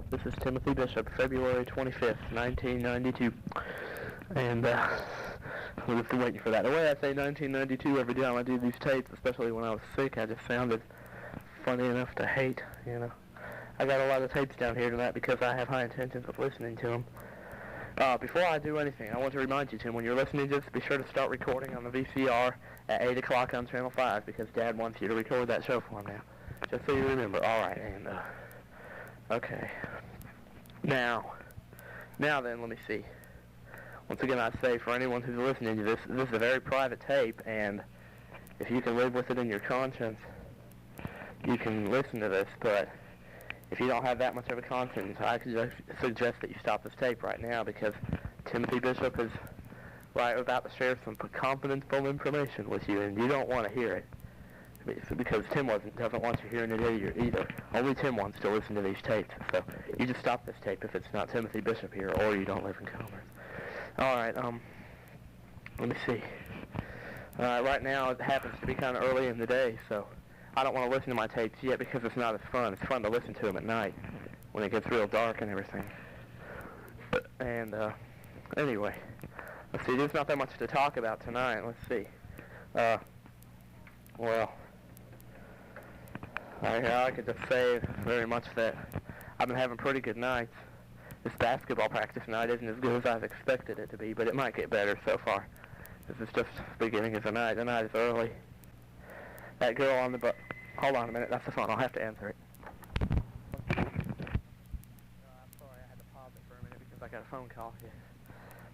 This is Timothy Bishop, February 25th, 1992. And, I'm just waiting for that. The way I say 1992 every time I do these tapes, especially when I was sick, I just sounded funny enough to hate, you know. I got a lot of tapes down here tonight because I have high intentions of listening to them. Before I do anything, I want to remind you, Tim, when you're listening to this, be sure to start recording on the VCR at 8 o'clock on Channel 5 because Dad wants you to record that show for him now. Just so you remember. All right, and, okay. Now then, let me see. Once again, I say for anyone who's listening to this, this is a very private tape, and if you can live with it in your conscience, you can listen to this, but if you don't have that much of a conscience, I suggest that you stop this tape right now because Timothy Bishop is about to share some confidential information with you, and you don't want to hear it. Because Tim doesn't want you hearing it either. Only Tim wants to listen to these tapes. So you just stop this tape if it's not Timothy Bishop here or you don't live in Commerce. Alright, let me see. Right now it happens to be kind of early in the day, so I don't want to listen to my tapes yet because it's not as fun. It's fun to listen to them at night when it gets real dark and everything. And, anyway, let's see, there's not that much to talk about tonight. Let's see. Well, I could just say very much that I've been having pretty good nights. This basketball practice night isn't as good as I've expected it to be, but it might get better so far. This is just the beginning of the night. The night is early. That girl on the bus. Hold on a minute. That's the phone. I'll have to answer it. I'm sorry I had to pause it for a minute because I got a phone call here.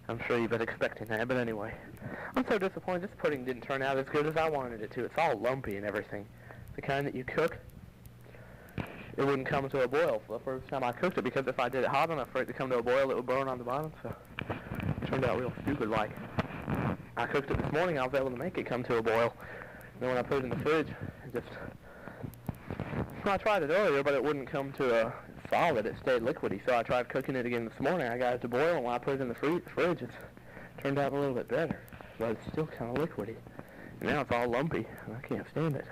I'm sure you've been expecting that, but anyway. I'm so disappointed. This pudding didn't turn out as good as I wanted it to. It's all lumpy and everything. The kind that you cook, it wouldn't come to a boil for the first time I cooked it because if I did it hot enough for it to come to a boil, it would burn on the bottom, so it turned out real stupid-like. I cooked it this morning. I was able to make it come to a boil. Then when I put it in the fridge, it just... Well, I tried it earlier, but it wouldn't come to a solid. It stayed liquidy, so I tried cooking it again this morning. I got it to boil, and when I put it in the fridge, it turned out a little bit better. But it's still kind of liquidy. And now it's all lumpy, and I can't stand it.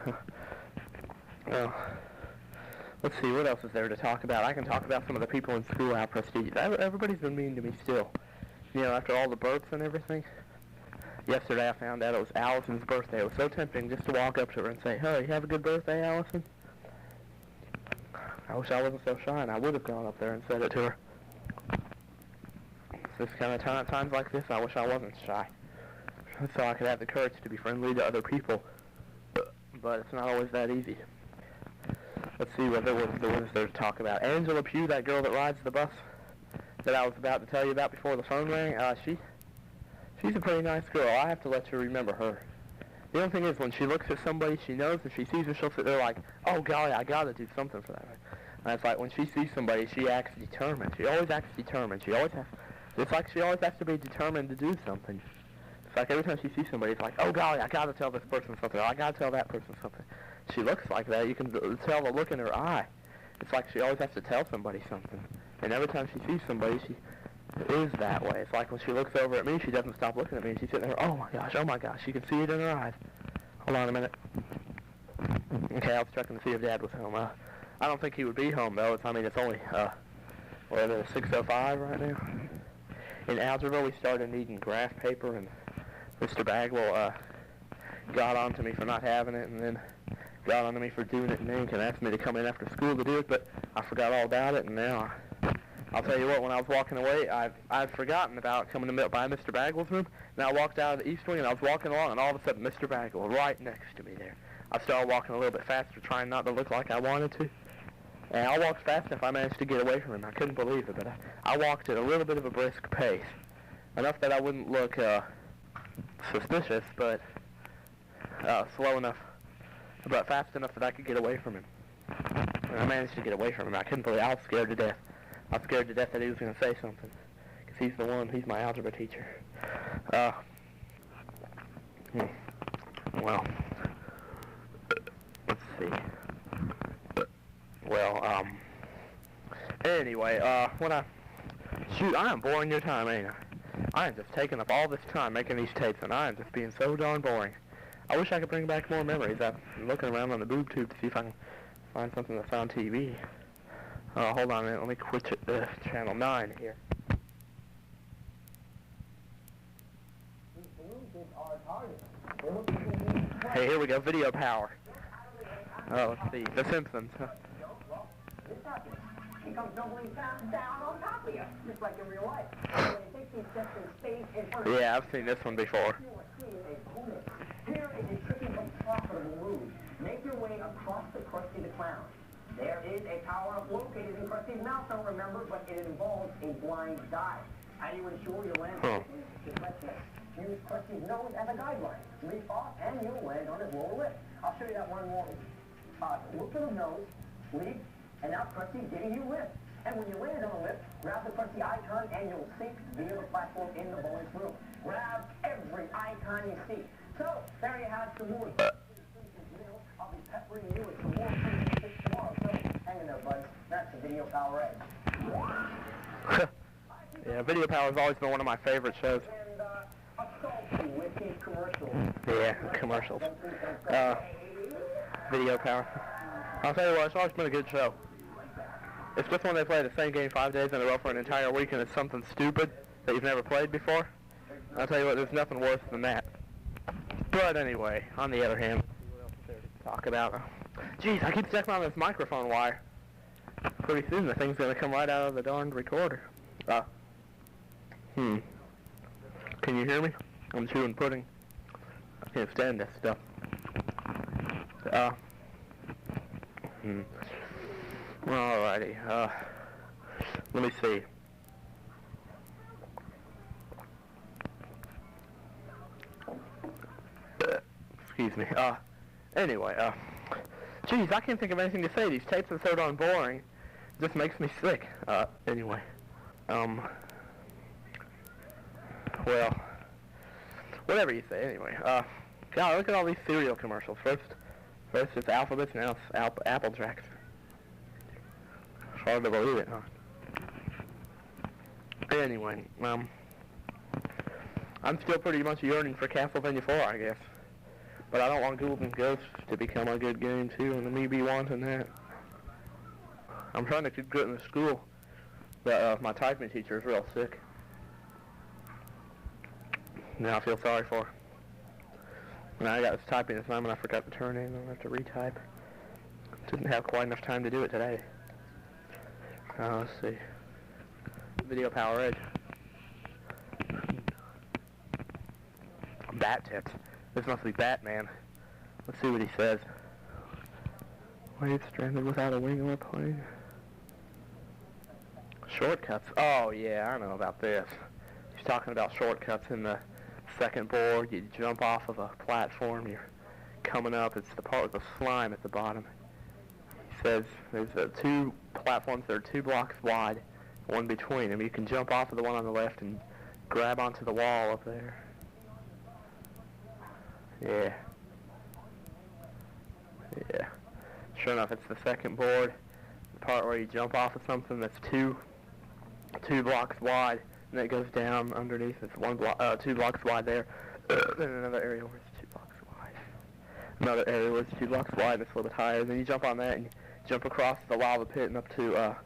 Well, let's see, what else is there to talk about? I can talk about some of the people in school, how prestigious. Everybody's been mean to me still. You know, after all the burps and everything. Yesterday I found out it was Allison's birthday. It was so tempting just to walk up to her and say, "Hey, have a good birthday, Allison." I wish I wasn't so shy, and I would have gone up there and said it to her. It's this kind of times like this, I wish I wasn't shy. So I could have the courage to be friendly to other people. But it's not always that easy. Let's see what there was there to talk about. Angela Pugh, that girl that rides the bus that I was about to tell you about before the phone rang, she's a pretty nice girl. I have to let you remember her. The only thing is, when she looks at somebody she knows, if she sees her, she'll sit there like, "Oh, golly, I got to do something for that." And it's like when she sees somebody, she acts determined. She always acts determined. It's like she always has to be determined to do something. It's like every time she sees somebody, it's like, "Oh, golly, I got to tell this person something. Or I got to tell that person something." She looks like that. You can tell the look in her eye. It's like she always has to tell somebody something. And every time she sees somebody, she is that way. It's like when she looks over at me, she doesn't stop looking at me. And she's sitting there, oh my gosh. You can see it in her eyes. Hold on a minute. Okay, I was checking to see if Dad was home. I don't think he would be home, though. It's only, what is it, 6:05 right now? In algebra, we started needing graph paper, and Mr. Bagwell got on to me for not having it, and then got on to me for doing it in ink and asked me to come in after school to do it, but I forgot all about it, and now I'll tell you what, when I was walking away, I'd forgotten about coming by Mr. Bagwell's room, and I walked out of the East Wing, and I was walking along, and all of a sudden, Mr. Bagwell right next to me there. I started walking a little bit faster, trying not to look like I wanted to, and I walked fast enough I managed to get away from him. I couldn't believe it, but I walked at a little bit of a brisk pace, enough that I wouldn't look suspicious, but slow enough, but fast enough that I could get away from him. And I managed to get away from him. I couldn't believe it. I was scared to death. I was scared to death that he was going to say something. Because he's my algebra teacher. Well, let's see. Well, anyway, shoot, I am boring your time, ain't I? I am just taking up all this time making these tapes, and I am just being so darn boring. I wish I could bring back more memories. I'm looking around on the boob tube to see if I can find something that's on TV. Hold on a minute. Let me quit to channel 9 here. Hey, here we go. Video power. Oh, let's see. The Simpsons. He comes tumbling down on top of you, just like in real life. Yeah, I've seen this one before. Here is a tricky but profitable move. Make your way across the Krusty the Clown. There is a power-up located in Krusty's mouth, don't remember, but it involves a blind dive. How do you ensure you land safely? Just like this. Use Krusty's nose as a guideline. Leap off, and you'll land on his lower lip. I'll show you that one more. Look for the nose, leap, and now Krusty's giving you lift. And when you land on the lift, grab the Krusty icon, and you'll sink via the platform in the bonus room. Grab every icon you see. So, there you have some more. I'll be peppering you with some more things tomorrow. So, hang in there, buddy. That's the Video Power Edge. Yeah, Video Power has always been one of my favorite shows. With these commercials. Yeah, commercials. Video Power. I'll tell you what, it's always been a good show. It's just when they play the same game 5 days in a row for an entire week and it's something stupid that you've never played before. I'll tell you what, there's nothing worse than that. But anyway, on the other hand, what else is there to talk about? Jeez, I keep checking on this microphone wire. Pretty soon the thing's going to come right out of the darned recorder. Can you hear me? I'm chewing pudding. I can't stand this stuff. Alrighty, let me see. Excuse me. Anyway, geez, I can't think of anything to say. These tapes are so darn boring. It just makes me sick. Anyway, well, whatever you say, anyway. God, look at all these cereal commercials. First it's Alphabets, now it's Apple Jacks. It's hard to believe it, huh? Anyway, I'm still pretty much yearning for Castlevania 4, I guess. But I don't want Ghouls and Ghosts to become a good game, too, and me be wanting that. I'm trying to get good in the school, but my typing teacher is real sick. Now I feel sorry for her. And I got this typing assignment I forgot to turn in. I'll have to retype. Didn't have quite enough time to do it today. Let's see. Video Power Edge. Bat tips. This must be Batman. Let's see what he says. Wave stranded without a wing or a plane. Shortcuts. Oh yeah, I know about this. He's talking about shortcuts in the second board. You jump off of a platform. You're coming up. It's the part with the slime at the bottom. He says there's two platforms that are 2 blocks wide, one between them. You can jump off of the one on the left and grab onto the wall up there. Yeah. Sure enough, it's the second board, the part where you jump off of something that's two blocks wide, and then it goes down underneath. It's 2 blocks wide there. Then another area where it's 2 blocks wide. Another area where it's 2 blocks wide, and it's a little bit higher. Then you jump on that and you jump across the lava pit and up to a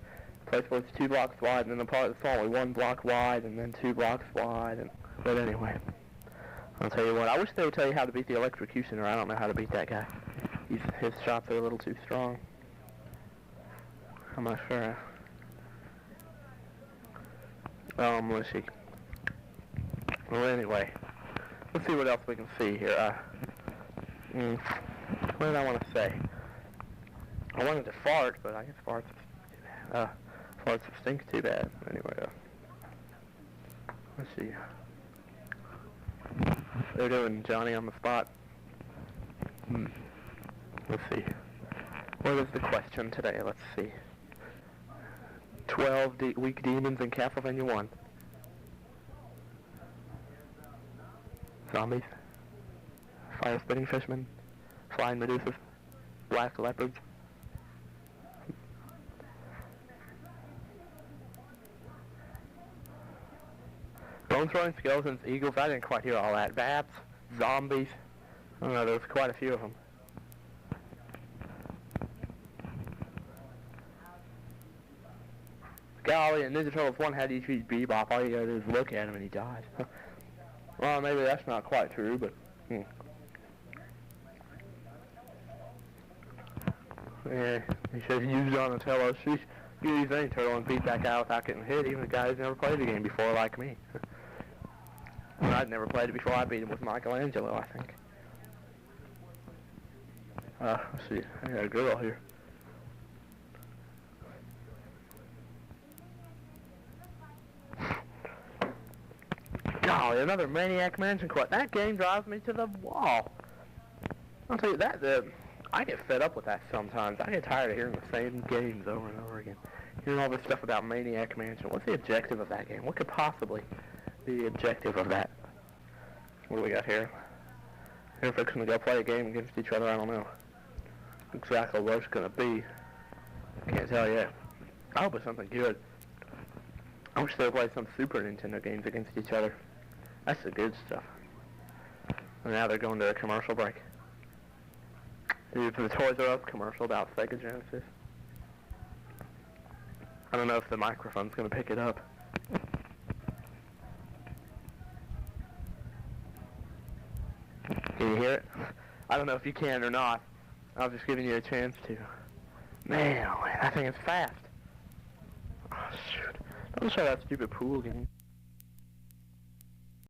place where it's 2 blocks wide, and then the part that's only 1 block wide, and then 2 blocks wide. But anyway, I'll tell you what. I wish they would tell you how to beat the electrocutioner. I don't know how to beat that guy. His shots are a little too strong. I'm not sure. Let's see. Well, anyway, let's see what else we can see here. What did I want to say? I wanted to fart, but I guess farts stink too bad. Anyway, let's see. They're doing Johnny on the spot. Let's see. What is the question today? Let's see. 12 weak demons in Castlevania 1. Zombies. Fire-spitting fishmen. Flying Medusas. Black leopards. Bone-throwing skeletons, eagles. I didn't quite hear all that. Bats. Zombies. I don't know, there was quite a few of them. Golly, in Ninja Turtles 1, how do you defeat Bebop? All you gotta do is look at him and he dies. Well, maybe that's not quite true, but... Yeah, he should have used Donatello. Sheesh, you use any turtle and beat that guy without getting hit, even a guy who's never played the game before like me. Well, I'd never played it before. I beat him with Michelangelo, I think. Let's see. I got a girl here. Golly, another Maniac Mansion quest. That game drives me to the wall. I'll tell you that, I get fed up with that sometimes. I get tired of hearing the same games over and over again. Hearing all this stuff about Maniac Mansion. What's the objective of that game? What could possibly be the objective of that? What do we got here? Here, if we're going to go play a game against each other, I don't know exactly what it's going to be. Can't tell yet. I hope it's something good. I wish they would play some Super Nintendo games against each other. That's the good stuff. And now they're going to a commercial break. Dude, for the Toys R Us commercial about Sega Genesis. I don't know if the microphone's going to pick it up. Can you hear it? I don't know if you can or not. I was just giving you a chance to. Man, that thing is fast. Oh, shoot. Don't show that stupid pool game.